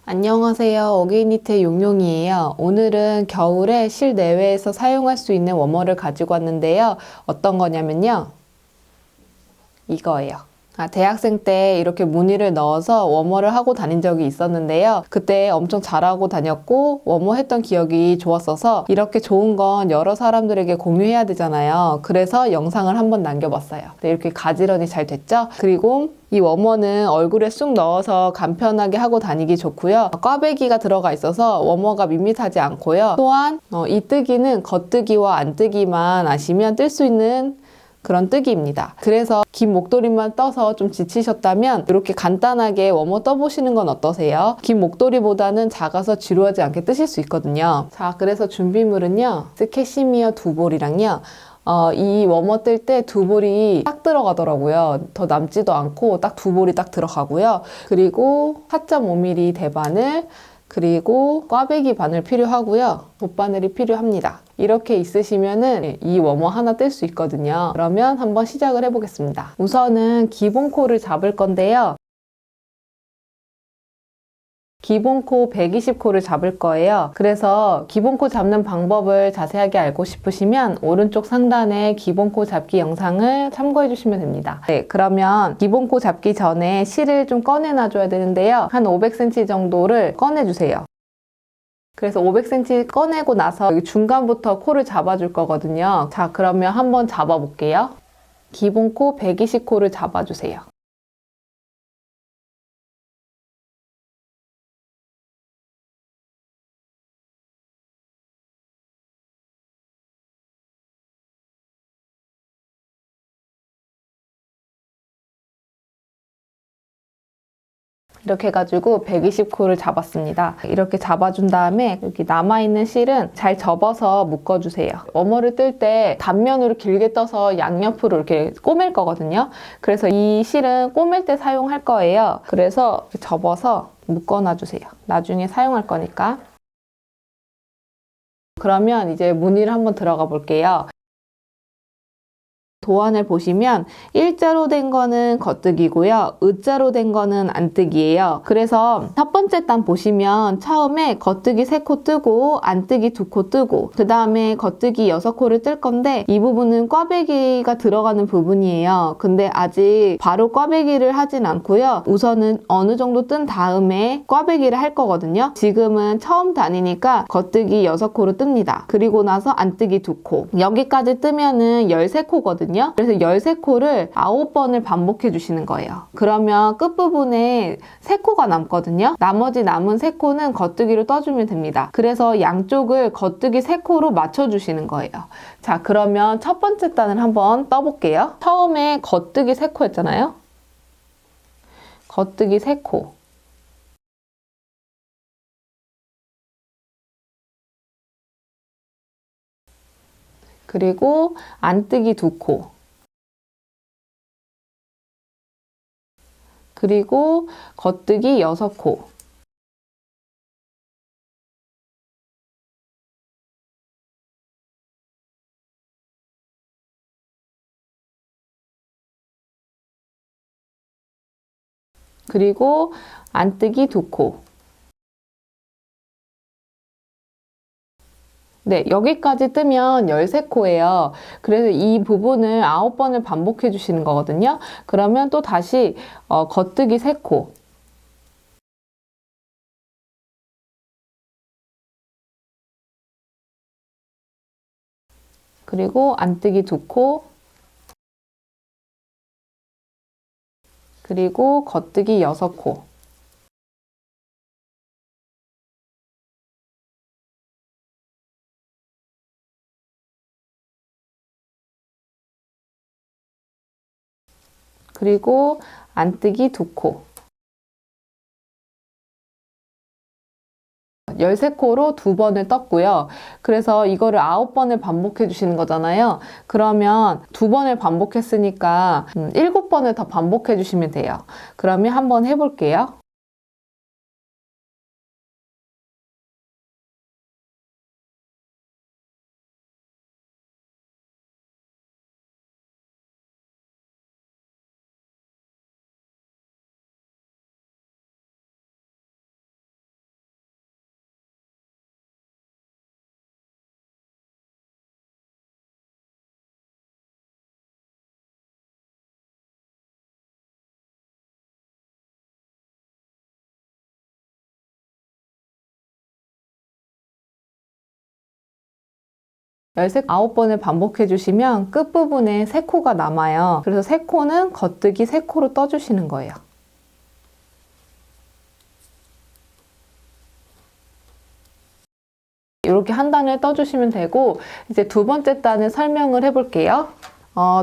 안녕하세요. 어게인니트의 용용이에요. 오늘은 겨울에 실내외에서 사용할 수 있는 워머를 가지고 왔는데요. 어떤 거냐면요. 이거예요. 대학생 때 이렇게 무늬를 넣어서 워머를 하고 다닌 적이 있었는데요. 그때 엄청 잘하고 다녔고 워머 했던 기억이 좋았어서 이렇게 좋은 건 여러 사람들에게 공유해야 되잖아요. 그래서 영상을 한번 남겨봤어요. 네, 이렇게 가지런히 잘 됐죠? 그리고 이 워머는 얼굴에 쑥 넣어서 간편하게 하고 다니기 좋고요. 꽈배기가 들어가 있어서 워머가 밋밋하지 않고요. 또한 이 뜨기는 겉뜨기와 안뜨기만 아시면 뜰 수 있는 그런 뜨기입니다. 그래서 긴 목도리만 떠서 좀 지치셨다면 이렇게 간단하게 워머 떠보시는 건 어떠세요? 긴 목도리보다는 작아서 지루하지 않게 뜨실 수 있거든요. 자, 그래서 준비물은요. 캐시미어 2볼이랑요. 이 워머 뜰 때 2볼이 딱 들어가더라고요. 더 남지도 않고 딱 2볼이 딱 들어가고요. 그리고 4.5mm 대바늘, 그리고 꽈배기 바늘 필요하고요. 돗바늘이 필요합니다. 이렇게 있으시면은 이 워머 하나 뜰 수 있거든요. 그러면 한번 시작을 해보겠습니다. 우선은 기본 코를 잡을 건데요. 기본 코 120코를 잡을 거예요. 그래서 기본 코 잡는 방법을 자세하게 알고 싶으시면 오른쪽 상단에 기본 코 잡기 영상을 참고해 주시면 됩니다. 네, 그러면 기본 코 잡기 전에 실을 좀 꺼내놔 줘야 되는데요. 한 500cm 정도를 꺼내주세요. 그래서 500cm 꺼내고 나서 여기 중간부터 코를 잡아줄 거거든요. 자, 그러면 한번 잡아볼게요. 기본 코 120코를 잡아주세요. 이렇게 해가지고 120코를 잡았습니다. 이렇게 잡아준 다음에 여기 남아있는 실은 잘 접어서 묶어주세요. 워머를 뜰 때 단면으로 길게 떠서 양옆으로 이렇게 꼬맬 거거든요. 그래서 이 실은 꼬맬 때 사용할 거예요. 그래서 접어서 묶어놔주세요. 나중에 사용할 거니까. 그러면 이제 무늬를 한번 들어가 볼게요. 도안을 보시면 일자로 된 거는 겉뜨기고요. 의자로 된 거는 안뜨기예요. 그래서 첫 번째 단 보시면 처음에 겉뜨기 3코 뜨고 안뜨기 2코 뜨고 그 다음에 겉뜨기 6코를 뜰 건데 이 부분은 꽈배기가 들어가는 부분이에요. 근데 아직 바로 꽈배기를 하진 않고요. 우선은 어느 정도 뜬 다음에 꽈배기를 할 거거든요. 지금은 처음 단이니까 겉뜨기 6코로 뜹니다. 그리고 나서 안뜨기 2코. 여기까지 뜨면은 13코거든요. 그래서 13코를 9번을 반복해 주시는 거예요. 그러면 끝부분에 3코가 남거든요. 나머지 남은 3코는 겉뜨기로 떠주면 됩니다. 그래서 양쪽을 겉뜨기 3코로 맞춰주시는 거예요. 자, 그러면 첫 번째 단을 한번 떠볼게요. 처음에 겉뜨기 3코였잖아요. 겉뜨기 3코. 그리고 안뜨기 2코. 그리고 겉뜨기 6코. 그리고 안뜨기 2코. 네, 여기까지 뜨면 13코예요. 그래서 이 부분을 9번을 반복해 주시는 거거든요. 그러면 또 다시 겉뜨기 3코. 그리고 안뜨기 2코. 그리고 겉뜨기 6코. 그리고 안뜨기 2코. 13코로 2번을 떴고요. 그래서 이거를 9번을 반복해 주시는 거잖아요. 그러면 2번을 반복했으니까 7번을 더 반복해 주시면 돼요. 그러면 한번 해볼게요. 13, 9번을 반복해 주시면 끝부분에 3코가 남아요. 그래서 3코는 겉뜨기 3코로 떠주시는 거예요. 이렇게 한 단을 떠주시면 되고, 이제 두 번째 단을 설명을 해볼게요.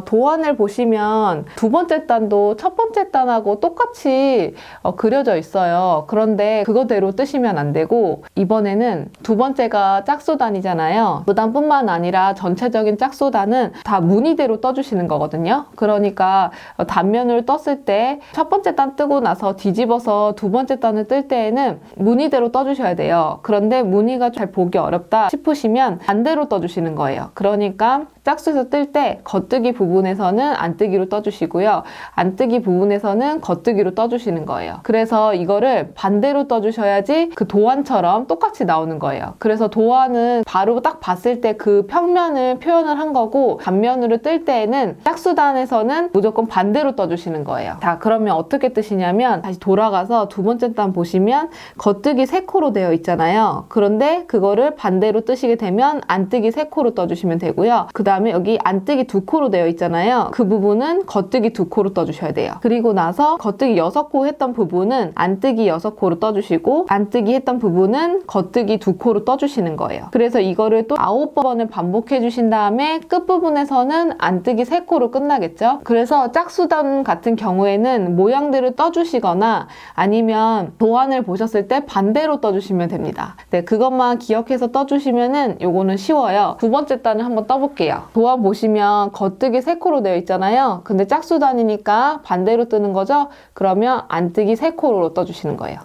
도안을 보시면 두 번째 단도 첫 번째 단하고 똑같이 그려져 있어요. 그런데 그거대로 뜨시면 안 되고, 이번에는 두 번째가 짝수단이잖아요. 무단뿐만 아니라 전체적인 짝수단은 다 무늬대로 떠주시는 거거든요. 그러니까 단면을 떴을 때 첫 번째 단 뜨고 나서 뒤집어서 두 번째 단을 뜰 때에는 무늬대로 떠주셔야 돼요. 그런데 무늬가 잘 보기 어렵다 싶으시면 반대로 떠주시는 거예요. 그러니까 짝수에서 뜰 때 겉뜨기 부분에서는 안뜨기로 떠주시고요. 안뜨기 부분에서는 겉뜨기로 떠주시는 거예요. 그래서 이거를 반대로 떠주셔야지 그 도안처럼 똑같이 나오는 거예요. 그래서 도안은 바로 딱 봤을 때 그 평면을 표현을 한 거고, 단면으로 뜰 때에는 짝수단에서는 무조건 반대로 떠주시는 거예요. 자, 그러면 어떻게 뜨시냐면 다시 돌아가서 두 번째 단 보시면 겉뜨기 3코로 되어 있잖아요. 그런데 그거를 반대로 뜨시게 되면 안뜨기 3코로 떠주시면 되고요. 그 다음에 여기 안뜨기 2코로 되어 있잖아요. 그 부분은 겉뜨기 2코로 떠주셔야 돼요. 그리고 나서 겉뜨기 6코 했던 부분은 안뜨기 6코로 떠주시고, 안뜨기 했던 부분은 겉뜨기 2코로 떠주시는 거예요. 그래서 이거를 또 9번을 반복해 주신 다음에 끝부분에서는 안뜨기 3코로 끝나겠죠. 그래서 짝수단 같은 경우에는 모양대로 떠주시거나 아니면 도안을 보셨을 때 반대로 떠주시면 됩니다. 네, 그것만 기억해서 떠주시면은 요거는 쉬워요. 두 번째 단을 한번 떠볼게요. 도안 보시면 겉뜨기 3코로 되어 있잖아요. 근데 짝수단이니까 반대로 뜨는 거죠. 그러면 안뜨기 3코로 떠주시는 거예요.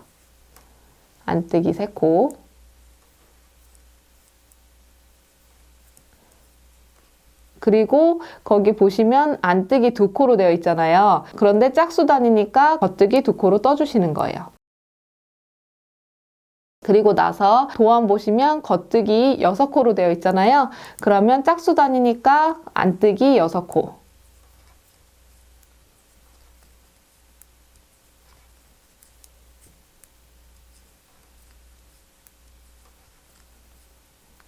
안뜨기 3코. 그리고 거기 보시면 안뜨기 2코로 되어 있잖아요. 그런데 짝수단이니까 겉뜨기 2코로 떠주시는 거예요. 그리고 나서 도안 보시면 겉뜨기 6코로 되어 있잖아요. 그러면 짝수단이니까 안뜨기 6코.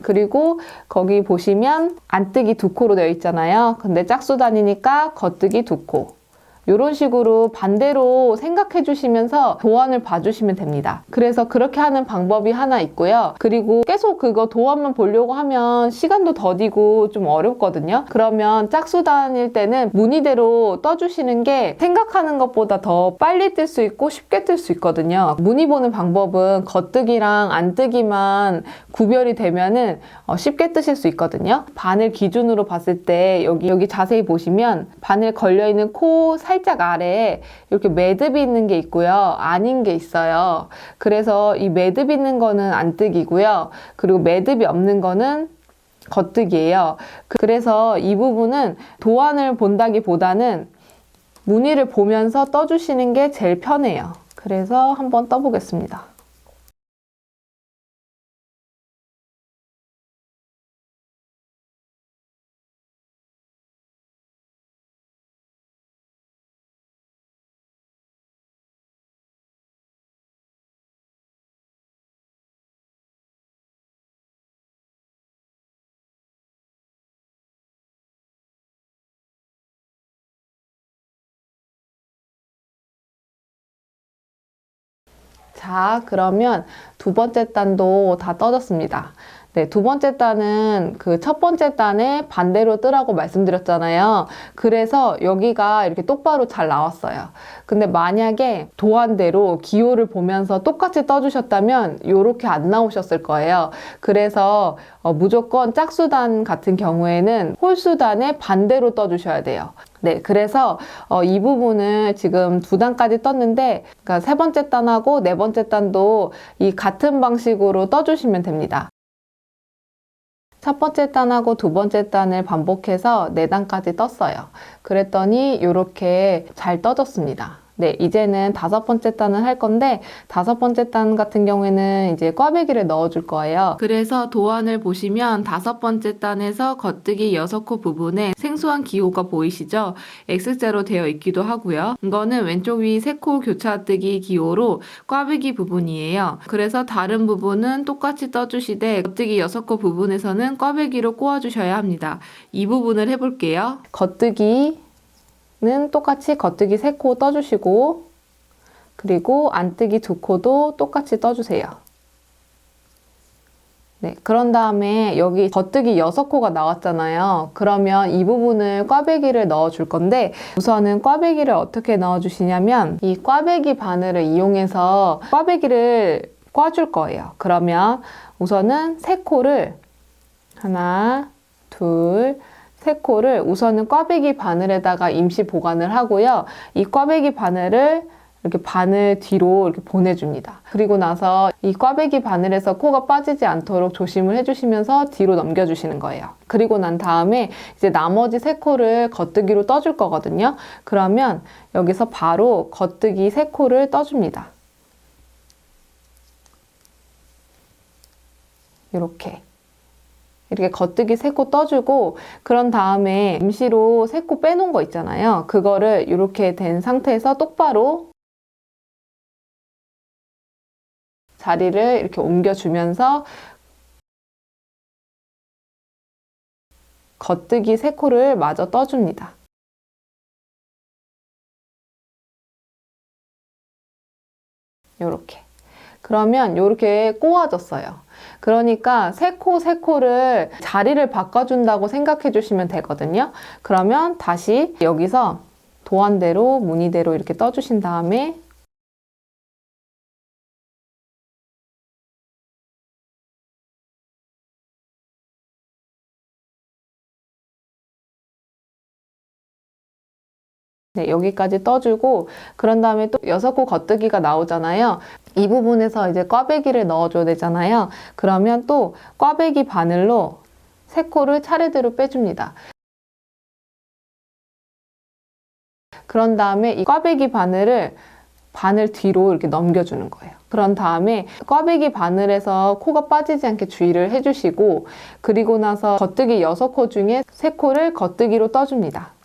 그리고 거기 보시면 안뜨기 2코로 되어 있잖아요. 근데 짝수단이니까 겉뜨기 2코. 이런 식으로 반대로 생각해 주시면서 도안을 봐주시면 됩니다. 그래서 그렇게 하는 방법이 하나 있고요. 그리고 계속 그거 도안만 보려고 하면 시간도 더디고 좀 어렵거든요. 그러면 짝수단일 때는 무늬대로 떠주시는 게 생각하는 것보다 더 빨리 뜰 수 있고 쉽게 뜰 수 있거든요. 무늬 보는 방법은 겉뜨기랑 안뜨기만 구별이 되면은 쉽게 뜨실 수 있거든요. 바늘 기준으로 봤을 때 여기 자세히 보시면 바늘 걸려있는 코 살짝 아래에 이렇게 매듭이 있는 게 있고요. 아닌 게 있어요. 그래서 이 매듭 있는 거는 안뜨기고요. 그리고 매듭이 없는 거는 겉뜨기예요. 그래서 이 부분은 도안을 본다기보다는 무늬를 보면서 떠주시는 게 제일 편해요. 그래서 한번 떠보겠습니다. 자, 그러면 두 번째 단도 다 떠졌습니다. 네, 두 번째 단은 그 첫 번째 단에 반대로 뜨라고 말씀드렸잖아요. 그래서 여기가 이렇게 똑바로 잘 나왔어요. 근데 만약에 도안대로 기호를 보면서 똑같이 떠주셨다면 이렇게 안 나오셨을 거예요. 그래서 무조건 짝수단 같은 경우에는 홀수단에 반대로 떠주셔야 돼요. 네, 그래서 이 부분을 지금 두 단까지 떴는데, 그러니까 세 번째 단하고 네 번째 단도 이 같은 방식으로 떠주시면 됩니다. 첫 번째 단하고 두 번째 단을 반복해서 네 단까지 떴어요. 그랬더니 이렇게 잘 떠졌습니다. 네, 이제는 5번째 단을 할 건데 5번째 단 같은 경우에는 이제 꽈배기를 넣어줄 거예요. 그래서 도안을 보시면 5번째 단에서 겉뜨기 6코 부분에 생소한 기호가 보이시죠? X자로 되어 있기도 하고요. 이거는 왼쪽 위 3코 교차뜨기 기호로 꽈배기 부분이에요. 그래서 다른 부분은 똑같이 떠주시되 겉뜨기 6코 부분에서는 꽈배기로 꼬아주셔야 합니다. 이 부분을 해볼게요. 겉뜨기 는 똑같이 겉뜨기 3코 떠주시고 그리고 안뜨기 2코도 똑같이 떠주세요. 네, 그런 다음에 여기 겉뜨기 6코가 나왔잖아요. 그러면 이 부분을 꽈배기를 넣어줄 건데 우선은 꽈배기를 어떻게 넣어주시냐면 이 꽈배기 바늘을 이용해서 꽈배기를 꽈줄 거예요. 그러면 우선은 3코를 하나, 둘, 3코를 우선은 꽈배기 바늘에다가 임시 보관을 하고요. 이 꽈배기 바늘을 이렇게 바늘 뒤로 이렇게 보내줍니다. 그리고 나서 이 꽈배기 바늘에서 코가 빠지지 않도록 조심을 해주시면서 뒤로 넘겨주시는 거예요. 그리고 난 다음에 이제 나머지 3코를 겉뜨기로 떠줄 거거든요. 그러면 여기서 바로 겉뜨기 3코를 떠줍니다. 이렇게 겉뜨기 3코 떠주고 그런 다음에 임시로 3코 빼놓은 거 있잖아요. 그거를 이렇게 된 상태에서 똑바로 자리를 이렇게 옮겨주면서 겉뜨기 3코를 마저 떠줍니다. 요렇게. 그러면 요렇게 꼬아졌어요. 그러니까 3코를 자리를 바꿔준다고 생각해 주시면 되거든요. 그러면 다시 여기서 도안대로 무늬대로 이렇게 떠주신 다음에 네, 여기까지 떠주고 그런 다음에 또 6코 겉뜨기가 나오잖아요. 이 부분에서 이제 꽈배기를 넣어줘야 되잖아요. 그러면 또 꽈배기 바늘로 3코를 차례대로 빼줍니다. 그런 다음에 이 꽈배기 바늘을 바늘 뒤로 이렇게 넘겨주는 거예요. 그런 다음에 꽈배기 바늘에서 코가 빠지지 않게 주의를 해주시고 그리고 나서 겉뜨기 6코 중에 3코를 겉뜨기로 떠줍니다.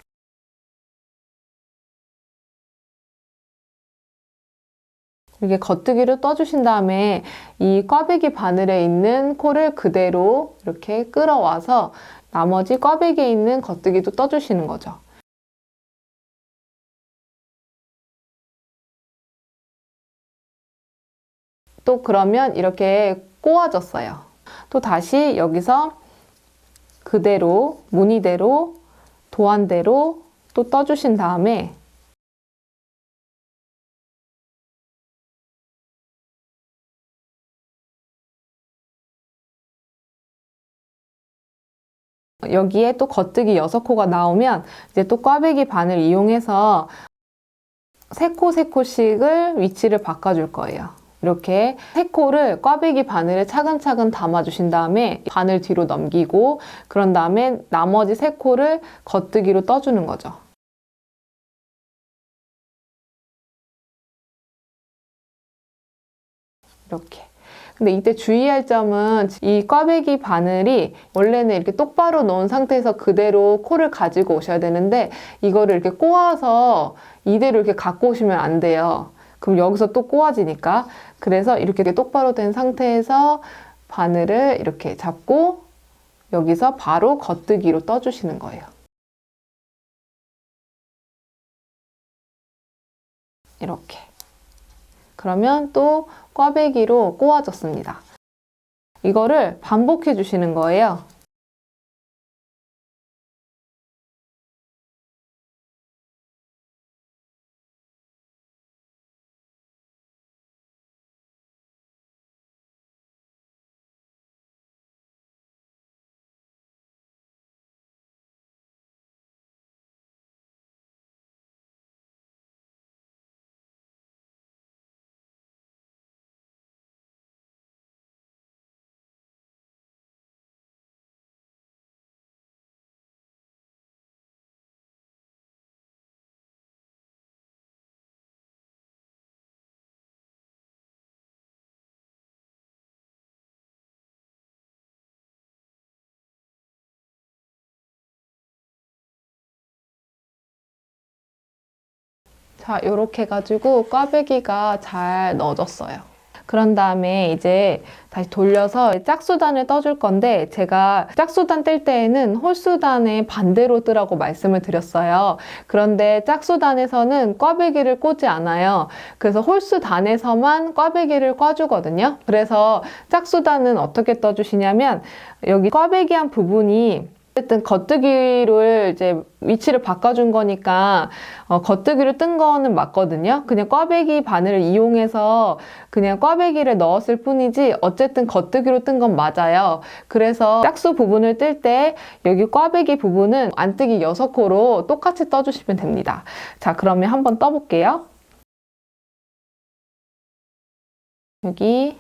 이렇게 겉뜨기로 떠주신 다음에 이 꽈배기 바늘에 있는 코를 그대로 이렇게 끌어와서 나머지 꽈배기에 있는 겉뜨기도 떠주시는 거죠. 또 그러면 이렇게 꼬아졌어요. 또 다시 여기서 그대로 무늬대로 도안대로 또 떠주신 다음에 여기에 또 겉뜨기 6코가 나오면 이제 또 꽈배기 바늘 이용해서 3코씩을 위치를 바꿔줄 거예요. 이렇게 3코를 꽈배기 바늘에 차근차근 담아주신 다음에 바늘 뒤로 넘기고 그런 다음에 나머지 3코를 겉뜨기로 떠주는 거죠. 이렇게. 근데 이때 주의할 점은 이 꽈배기 바늘이 원래는 이렇게 똑바로 놓은 상태에서 그대로 코를 가지고 오셔야 되는데 이거를 이렇게 꼬아서 이대로 이렇게 갖고 오시면 안 돼요. 그럼 여기서 또 꼬아지니까. 그래서 이렇게 똑바로 된 상태에서 바늘을 이렇게 잡고 여기서 바로 겉뜨기로 떠주시는 거예요. 이렇게. 그러면 또 꽈배기로 꼬아졌습니다. 이거를 반복해 주시는 거예요. 자, 요렇게 해가지고 꽈배기가 잘 넣어졌어요. 그런 다음에 이제 다시 돌려서 짝수단을 떠줄 건데, 제가 짝수단 뜰 때에는 홀수단의 반대로 뜨라고 말씀을 드렸어요. 그런데 짝수단에서는 꽈배기를 꽂지 않아요. 그래서 홀수단에서만 꽈배기를 꽈주거든요. 그래서 짝수단은 어떻게 떠주시냐면, 여기 꽈배기 한 부분이 어쨌든 겉뜨기를 이제 위치를 바꿔준 거니까 겉뜨기로 뜬 거는 맞거든요. 그냥 꽈배기 바늘을 이용해서 그냥 꽈배기를 넣었을 뿐이지 어쨌든 겉뜨기로 뜬 건 맞아요. 그래서 짝수 부분을 뜰 때 여기 꽈배기 부분은 안뜨기 6코로 똑같이 떠주시면 됩니다. 자, 그러면 한번 떠볼게요. 여기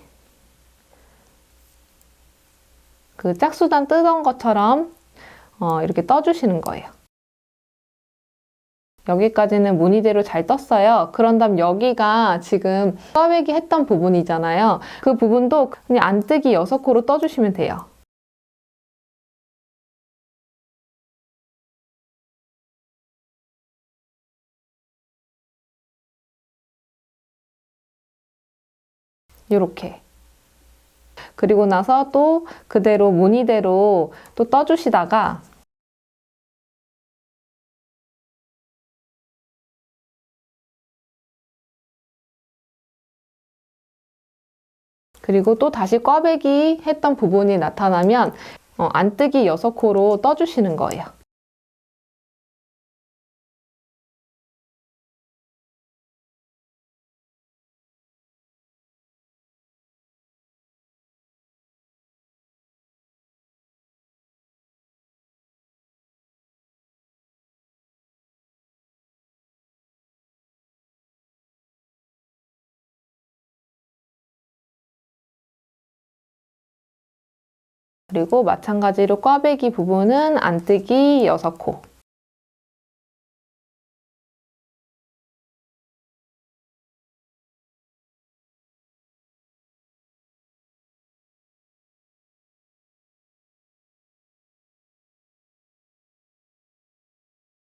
그 짝수단 뜨던 것처럼 이렇게 떠주시는 거예요. 여기까지는 무늬대로 잘 떴어요. 그런 다음 여기가 지금 꽈배기 했던 부분이잖아요. 그 부분도 그냥 안뜨기 6코로 떠주시면 돼요. 이렇게. 그리고 나서 또 그대로 무늬대로 또 떠주시다가 그리고 또 다시 꽈배기 했던 부분이 나타나면 안뜨기 6코로 떠주시는 거예요. 그리고 마찬가지로 꽈배기 부분은 안뜨기 6코.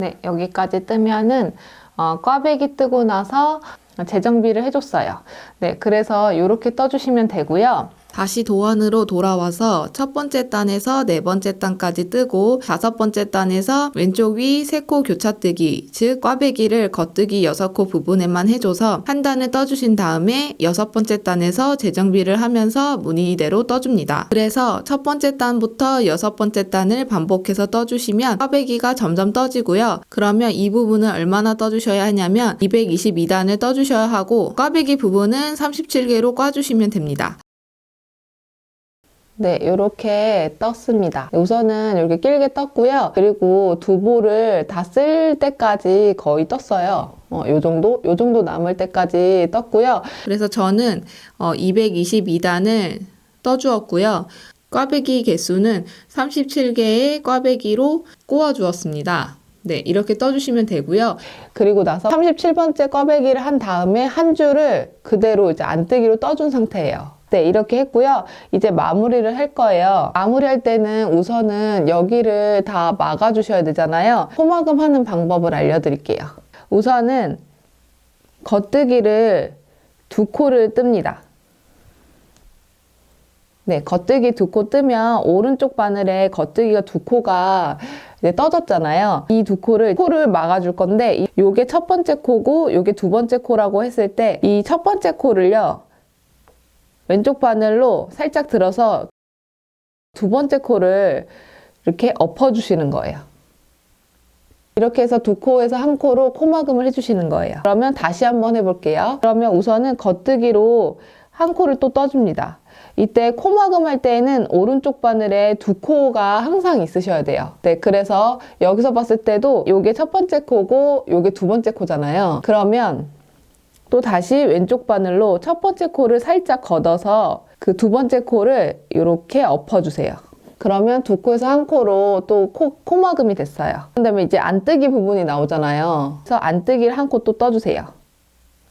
네, 여기까지 뜨면은 꽈배기 뜨고 나서 재정비를 해줬어요. 네, 그래서 이렇게 떠주시면 되고요. 다시 도안으로 돌아와서 첫 번째 단에서 네 번째 단까지 뜨고 다섯 번째 단에서 왼쪽 위 3코 교차뜨기, 즉 꽈배기를 겉뜨기 6코 부분에만 해줘서 한 단을 떠주신 다음에 여섯 번째 단에서 재정비를 하면서 무늬대로 떠줍니다. 그래서 첫 번째 단부터 여섯 번째 단을 반복해서 떠주시면 꽈배기가 점점 떠지고요. 그러면 이 부분을 얼마나 떠주셔야 하냐면 222단을 떠주셔야 하고 꽈배기 부분은 37개로 꽈주시면 됩니다. 네, 이렇게 떴습니다. 우선은 이렇게 길게 떴고요. 그리고 두보를 다 쓸 때까지 거의 떴어요. 요 정도 남을 때까지 떴고요. 그래서 저는 222단을 떠주었고요. 꽈배기 개수는 37개의 꽈배기로 꼬아 주었습니다. 네, 이렇게 떠주시면 되고요. 그리고 나서 37번째 꽈배기를 한 다음에 한 줄을 그대로 이제 안뜨기로 떠준 상태예요. 네, 이렇게 했고요. 이제 마무리를 할 거예요. 마무리할 때는 우선은 여기를 다 막아주셔야 되잖아요. 코막음 하는 방법을 알려드릴게요. 우선은 겉뜨기를 2코를 뜹니다. 네, 겉뜨기 2코 뜨면 오른쪽 바늘에 겉뜨기가 2코가 이제 떠졌잖아요. 이 2코를 막아줄 건데 요게 첫 번째 코고 요게 두 번째 코라고 했을 때 이 첫 번째 코를요. 왼쪽 바늘로 살짝 들어서 두 번째 코를 이렇게 엎어주시는 거예요. 이렇게 해서 2코에서 1코로 코막음을 해주시는 거예요. 그러면 다시 한번 해볼게요. 그러면 우선은 겉뜨기로 1코를 또 떠줍니다. 이때 코막음 할 때에는 오른쪽 바늘에 2코가 항상 있으셔야 돼요. 네, 그래서 여기서 봤을 때도 요게 첫 번째 코고 요게 두 번째 코잖아요. 그러면 또 다시 왼쪽 바늘로 첫 번째 코를 살짝 걷어서 그 두 번째 코를 이렇게 엎어주세요. 그러면 2코에서 1코로 또 코막음이 됐어요. 그다음에 이제 안뜨기 부분이 나오잖아요. 그래서 안뜨기를 1코 또 떠주세요.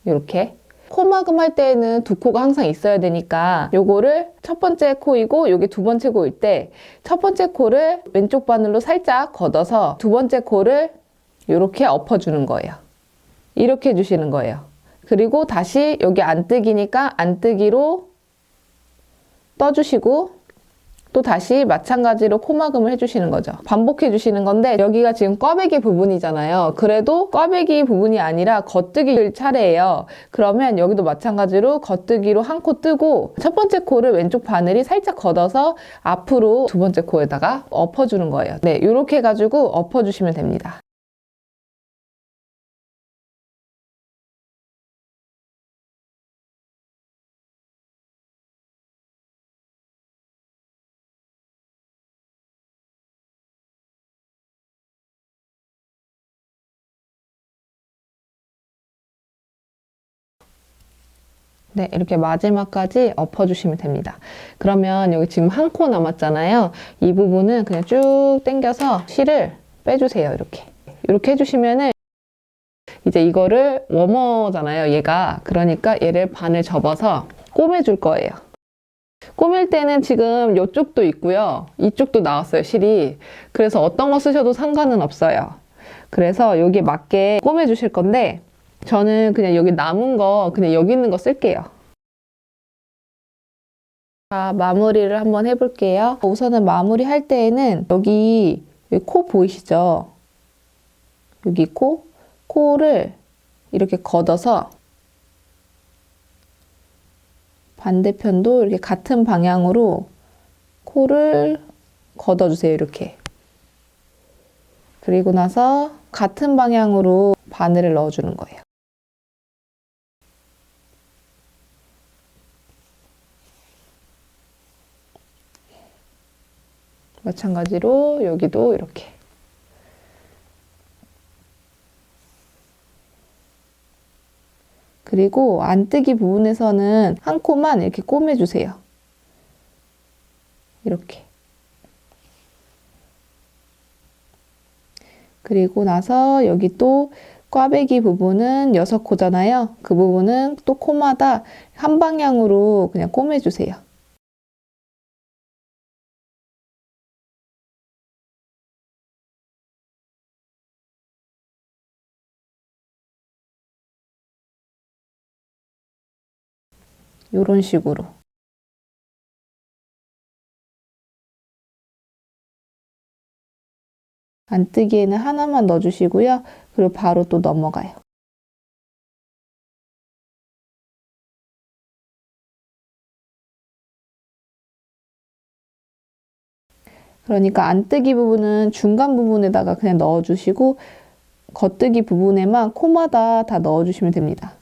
이렇게. 코막음 할 때에는 2코가 항상 있어야 되니까 요거를 첫 번째 코이고 요게 두 번째 코일 때 첫 번째 코를 왼쪽 바늘로 살짝 걷어서 두 번째 코를 이렇게 엎어주는 거예요. 이렇게 해주시는 거예요. 그리고 다시 여기 안 뜨기니까 안 뜨기로 떠주시고 또 다시 마찬가지로 코막음을 해주시는 거죠. 반복해 주시는 건데 여기가 지금 꽈배기 부분이잖아요. 그래도 꽈배기 부분이 아니라 겉뜨기 차례예요. 그러면 여기도 마찬가지로 겉뜨기로 한 코 뜨고 첫 번째 코를 왼쪽 바늘이 살짝 걷어서 앞으로 두 번째 코에다가 엎어주는 거예요. 네, 이렇게 해가지고 엎어주시면 됩니다. 네, 이렇게 마지막까지 엎어주시면 됩니다. 그러면 여기 지금 한 코 남았잖아요. 이 부분은 그냥 쭉 당겨서 실을 빼주세요. 이렇게. 이렇게 해주시면은 이제 이거를 워머잖아요, 얘가. 그러니까 얘를 반을 접어서 꼬매줄 거예요. 꼬맬 때는 지금 이쪽도 있고요. 이쪽도 나왔어요, 실이. 그래서 어떤 거 쓰셔도 상관은 없어요. 그래서 여기에 맞게 꼬매주실 건데 저는 그냥 여기 남은 거 그냥 여기 있는 거 쓸게요. 자, 마무리를 한번 해볼게요. 우선은 마무리 할 때에는 여기 코 보이시죠? 여기 코를 이렇게 걷어서 반대편도 이렇게 같은 방향으로 코를 걷어주세요. 이렇게. 그리고 나서 같은 방향으로 바늘을 넣어주는 거예요. 마찬가지로 여기도 이렇게. 그리고 안뜨기 부분에서는 한 코만 이렇게 꼬매주세요. 이렇게. 그리고 나서 여기 또 꽈배기 부분은 6코잖아요. 그 부분은 또 코마다 한 방향으로 그냥 꼬매주세요. 이런 식으로. 안뜨기에는 하나만 넣어주시고요. 그리고 바로 또 넘어가요. 그러니까 안뜨기 부분은 중간 부분에다가 그냥 넣어주시고 겉뜨기 부분에만 코마다 다 넣어주시면 됩니다.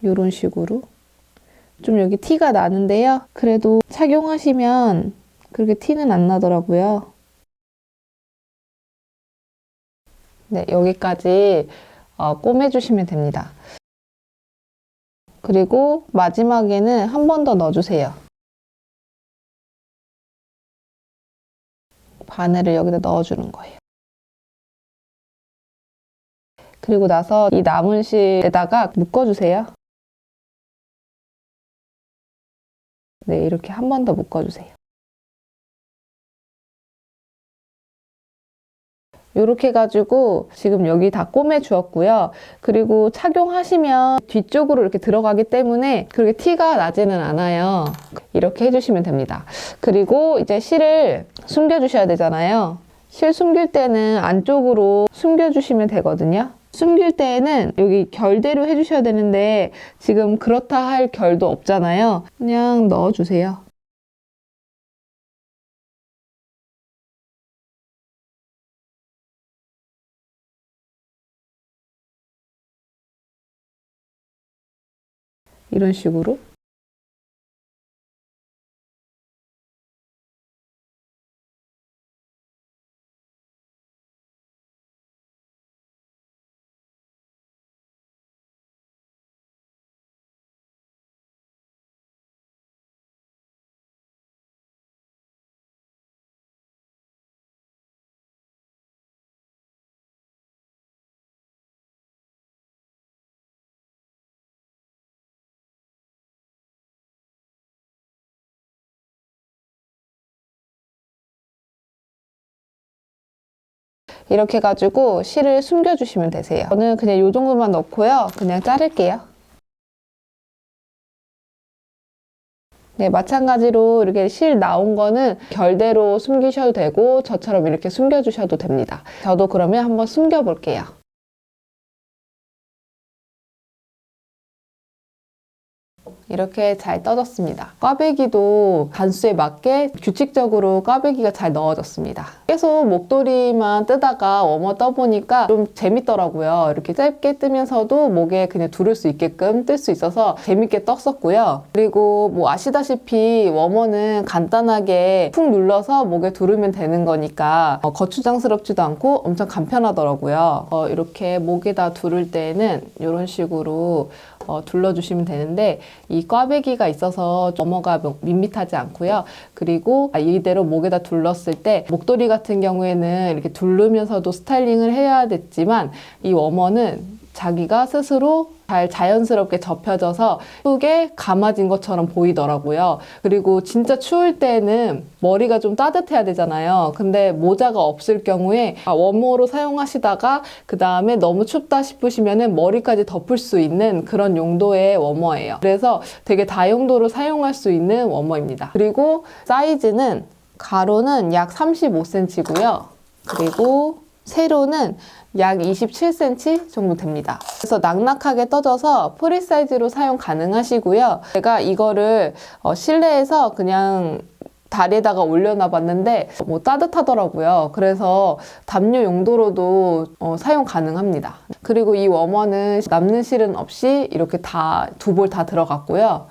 이런 식으로. 좀 여기 티가 나는데요. 그래도 착용하시면 그렇게 티는 안 나더라고요. 네, 여기까지 꼬매주시면 됩니다. 그리고 마지막에는 한 번 더 넣어주세요. 바늘을 여기다 넣어주는 거예요. 그리고 나서 이 남은 실에다가 묶어주세요. 네, 이렇게 한 번 더 묶어주세요. 이렇게 해가지고 지금 여기 다 꼬매 주었고요. 그리고 착용하시면 뒤쪽으로 이렇게 들어가기 때문에 그렇게 티가 나지는 않아요. 이렇게 해주시면 됩니다. 그리고 이제 실을 숨겨주셔야 되잖아요. 실 숨길 때는 안쪽으로 숨겨주시면 되거든요. 숨길 때에는 여기 결대로 해주셔야 되는데 지금 그렇다 할 결도 없잖아요. 그냥 넣어주세요. 이런 식으로. 이렇게 해가지고 실을 숨겨주시면 되세요. 저는 그냥 이 정도만 넣고요. 그냥 자를게요. 네, 마찬가지로 이렇게 실 나온 거는 결대로 숨기셔도 되고 저처럼 이렇게 숨겨주셔도 됩니다. 저도 그러면 한번 숨겨볼게요. 이렇게 잘 떠졌습니다. 꽈배기도 단수에 맞게 규칙적으로 꽈배기가 잘 넣어졌습니다. 계속 목도리만 뜨다가 워머 떠보니까 좀 재밌더라고요. 이렇게 짧게 뜨면서도 목에 그냥 두를 수 있게끔 뜰 수 있어서 재밌게 떴었고요. 그리고 뭐 아시다시피 워머는 간단하게 푹 눌러서 목에 두르면 되는 거니까 거추장스럽지도 않고 엄청 간편하더라고요. 이렇게 목에다 두를 때는 이런 식으로 둘러주시면 되는데 이 꽈배기가 있어서 워머가 밋밋하지 않고요. 그리고 이대로 목에다 둘렀을 때 목도리 같은 경우에는 이렇게 두르면서도 스타일링을 해야 됐지만 이 워머는 자기가 스스로 잘 자연스럽게 접혀져서 예쁘게 감아진 것처럼 보이더라고요. 그리고 진짜 추울 때는 머리가 좀 따뜻해야 되잖아요. 근데 모자가 없을 경우에 워머로 사용하시다가 그 다음에 너무 춥다 싶으시면은 머리까지 덮을 수 있는 그런 용도의 워머예요. 그래서 되게 다용도로 사용할 수 있는 워머입니다. 그리고 사이즈는 가로는 약 35cm고요. 그리고 세로는 약 27cm 정도 됩니다. 그래서 낙낙하게 떠져서 프리 사이즈로 사용 가능하시고요. 제가 이거를 실내에서 그냥 다리에다가 올려놔 봤는데 따뜻하더라고요. 그래서 담요 용도로도 사용 가능합니다. 그리고 이 워머는 남는 실은 없이 이렇게 다 두 볼 다 들어갔고요.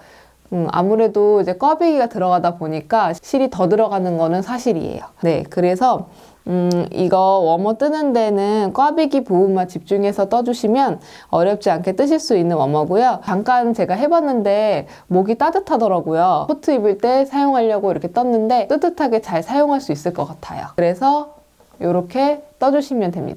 아무래도 이제 꽈배기가 들어가다 보니까 실이 더 들어가는 거는 사실이에요. 네, 그래서 이거 워머 뜨는 데는 꽈배기 부분만 집중해서 떠주시면 어렵지 않게 뜨실 수 있는 워머고요. 잠깐 제가 해봤는데 목이 따뜻하더라고요. 코트 입을 때 사용하려고 이렇게 떴는데 뜨뜻하게 잘 사용할 수 있을 것 같아요. 그래서 이렇게 떠주시면 됩니다.